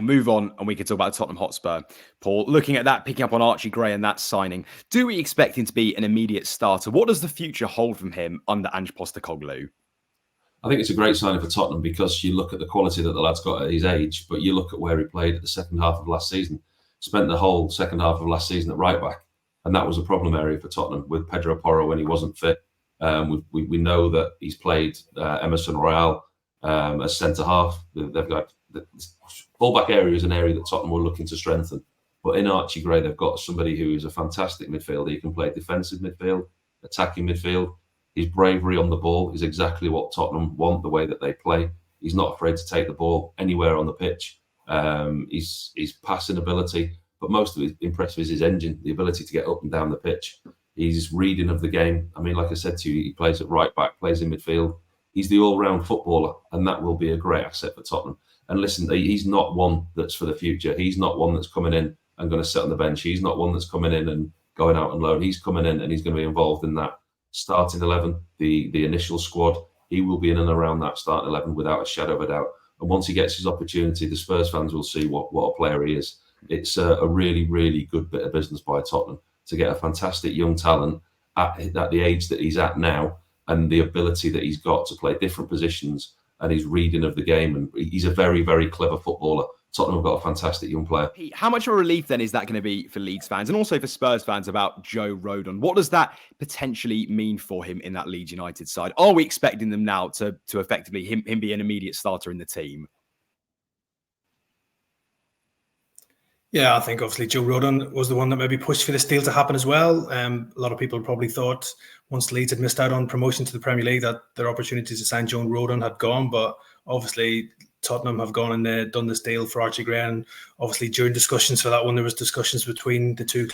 move on and we can talk about Tottenham Hotspur. Paul, looking at that, picking up on Archie Gray and that signing, do we expect him to be an immediate starter? What does the future hold from him under Ange Postecoglou? I think it's a great signing for Tottenham because you look at the quality that the lad's got at his age, but you look at where he played at the second half of last season. Spent the whole second half of last season at right back, and that was a problem area for Tottenham with Pedro Porro when he wasn't fit. We know that he's played Emerson Royal as centre half. They've got the full-back area is an area that Tottenham were looking to strengthen. But in Archie Gray, they've got somebody who is a fantastic midfielder. He can play defensive midfield, attacking midfield. His bravery on the ball is exactly what Tottenham want, the way that they play. He's not afraid to take the ball anywhere on the pitch. His passing ability, but most of his impressive is his engine, the ability to get up and down the pitch. His reading of the game. I mean, like I said to you, he plays at right back, plays in midfield. He's the all-round footballer, and that will be a great asset for Tottenham. And listen, he's not one that's for the future. He's not one that's coming in and going to sit on the bench. He's not one that's coming in and going out on loan. He's coming in and he's going to be involved in that starting 11, the initial squad. He will be in and around that starting 11 without a shadow of a doubt. And once he gets his opportunity, the Spurs fans will see what a player he is. It's a really, really good bit of business by Tottenham to get a fantastic young talent at the age that he's at now, and the ability that he's got to play different positions and his reading of the game. And he's a very, very clever footballer. Tottenham have got a fantastic young player. Pete, how much of a relief then is that going to be for Leeds fans and also for Spurs fans about Joe Rodon? What does that potentially mean for him in that Leeds United side? Are we expecting them now to effectively him be an immediate starter in the team? Yeah, I think obviously Joe Rodon was the one that maybe pushed for this deal to happen as well. A lot of people probably thought once Leeds had missed out on promotion to the Premier League that their opportunities to sign Joe Rodon had gone, but obviously Tottenham have gone and done this deal for Archie Gray, and obviously during discussions for that one, there was discussions between the two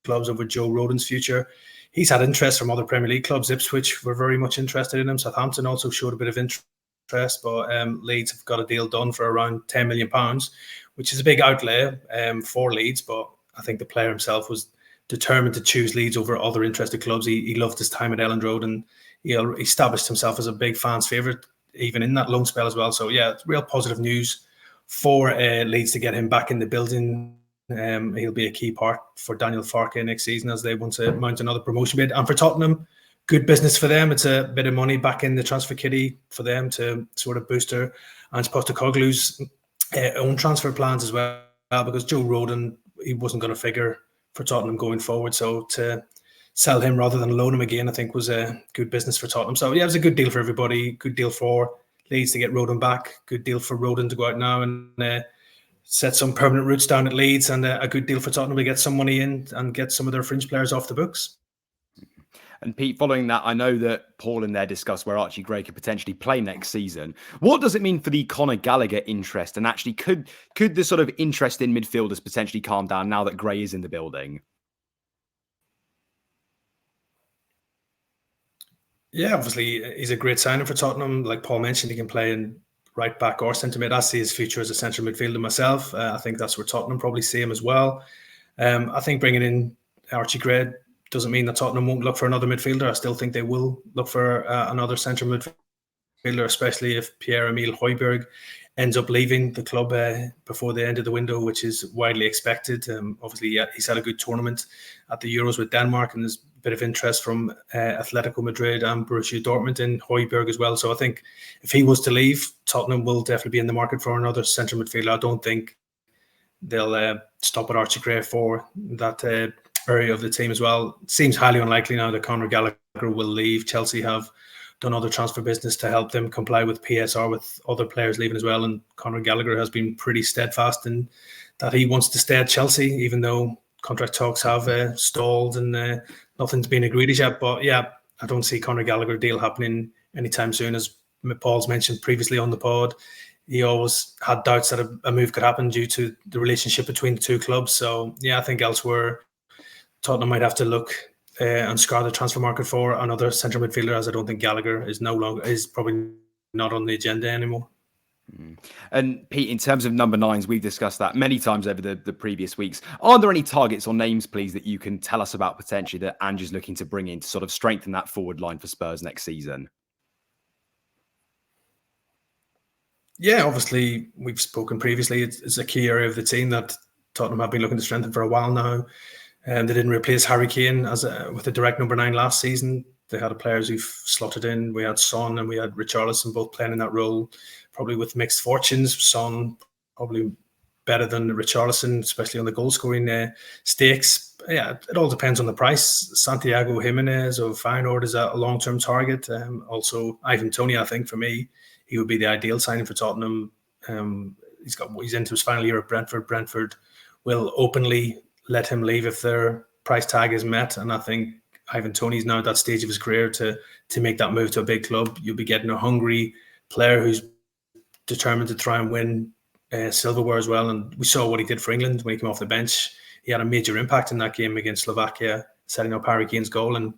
clubs over Joe Rodon's future. He's had interest from other Premier League clubs. Ipswich were very much interested in him. Southampton also showed a bit of interest, but Leeds have got a deal done for around £10 million, which is a big outlay for Leeds. But I think the player himself was determined to choose Leeds over other interested clubs. He loved his time at Elland Road, and he established himself as a big fan's favourite, even in that loan spell as well. So yeah, it's real positive news for Leeds to get him back in the building. He'll be a key part for Daniel Farke next season as they want to mount another promotion bid. And for Tottenham, good business for them. It's a bit of money back in the transfer kitty for them to sort of boost their Ange Postecoglou's own transfer plans as well, because Joe Rodon, he wasn't going to figure for Tottenham going forward. So to sell him rather than loan him again, I think was a good business for Tottenham. So yeah, it was a good deal for everybody. Good deal for Leeds to get Rodon back. Good deal for Rodon to go out now and set some permanent roots down at Leeds, and a good deal for Tottenham to get some money in and get some of their fringe players off the books. And Pete, following that, I know that Paul and there discussed where Archie Gray could potentially play next season. What does it mean for the Conor Gallagher interest? And actually, could the sort of interest in midfielders potentially calm down now that Gray is in the building? Yeah, obviously, he's a great signing for Tottenham. Like Paul mentioned, he can play in right back or centre mid. I see his future as a central midfielder myself. I think that's where Tottenham probably see him as well. I think bringing in Archie Gray doesn't mean that Tottenham won't look for another midfielder. I still think they will look for another central midfielder, especially if Pierre-Emile Højbjerg ends up leaving the club before the end of the window, which is widely expected. Obviously, yeah, he's had a good tournament at the Euros with Denmark, and there's a bit of interest from Atletico Madrid and Borussia Dortmund in Højbjerg as well. So I think if he was to leave, Tottenham will definitely be in the market for another central midfielder. I don't think they'll stop at Archie Gray for that area of the team as well. It seems highly unlikely now that Conor Gallagher will leave. Chelsea have done other transfer business to help them comply with PSR with other players leaving as well. And Conor Gallagher has been pretty steadfast in that he wants to stay at Chelsea, even though contract talks have stalled and nothing's been agreed as yet. But yeah, I don't see Conor Gallagher deal happening anytime soon. As Paul's mentioned previously on the pod, he always had doubts that a move could happen due to the relationship between the two clubs. So yeah, I think elsewhere, Tottenham might have to look and scour the transfer market for another central midfielder, as I don't think Gallagher is probably not on the agenda anymore. And Pete, in terms of number nines, we've discussed that many times over the previous weeks. Are there any targets or names, please, that you can tell us about potentially that Ange is looking to bring in to sort of strengthen that forward line for Spurs next season? Yeah, obviously, we've spoken previously. It's a key area of the team that Tottenham have been looking to strengthen for a while now. And they didn't replace Harry Kane with a direct number 9 last season. They had players who've slotted in. We had Son and we had Richarlison both playing in that role, probably with mixed fortunes. Son probably better than Richarlison, especially on the goal scoring stakes. Yeah, it all depends on the price. Santiago Jimenez or Feyenoord is a long-term target. Also, Ivan Toney, I think for me, he would be the ideal signing for Tottenham. He's into his final year at Brentford. Brentford will openly let him leave if their price tag is met, and I think Ivan Toney's now at that stage of his career to make that move to a big club. You'll be getting a hungry player who's determined to try and win silverware as well. And we saw what he did for England when he came off the bench. He had a major impact in that game against Slovakia, setting up Harry Kane's goal. And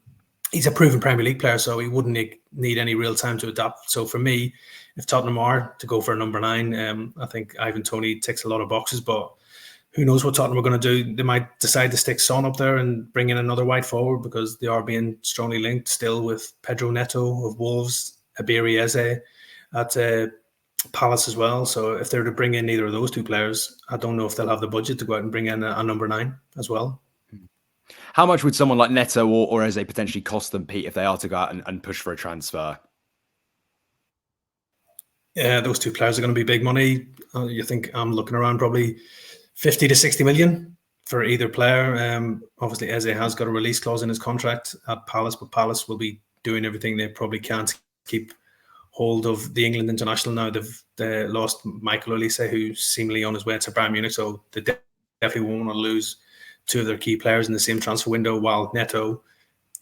he's a proven Premier League player, so he wouldn't need any real time to adapt. So for me, if Tottenham are to go for a number 9, I think Ivan Toney ticks a lot of boxes, but who knows what Tottenham are going to do. They might decide to stick Son up there and bring in another wide forward because they are being strongly linked still with Pedro Neto of Wolves, Eberechi Eze at Palace as well. So if they're to bring in either of those two players, I don't know if they'll have the budget to go out and bring in a number 9 as well. How much would someone like Neto or Eze potentially cost them, Pete, if they are to go out and push for a transfer? Yeah, those two players are going to be big money. You think I'm looking around probably 50 to 60 million for either player. Obviously, Eze has got a release clause in his contract at Palace, but Palace will be doing everything they probably can to keep hold of the England international now. They've lost Michael Olise, who's seemingly on his way to Bayern Munich, so they definitely won't want to lose two of their key players in the same transfer window, while Neto,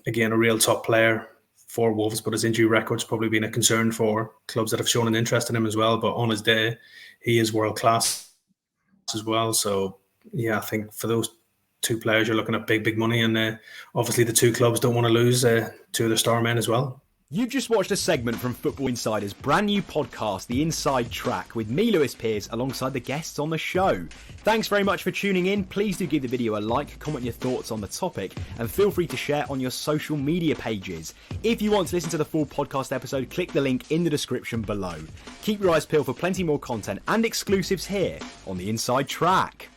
again, a real top player for Wolves, but his injury record's probably been a concern for clubs that have shown an interest in him as well. But on his day, he is world class as well. So yeah, I think for those two players, you're looking at big money, and obviously the two clubs don't want to lose two of their star men as well. You've just watched a segment from Football Insider's brand new podcast, The Inside Track, with me, Lewis Pearce, alongside the guests on the show. Thanks very much for tuning in. Please do give the video a like, comment your thoughts on the topic, and feel free to share on your social media pages. If you want to listen to the full podcast episode, click the link in the description below. Keep your eyes peeled for plenty more content and exclusives here on The Inside Track.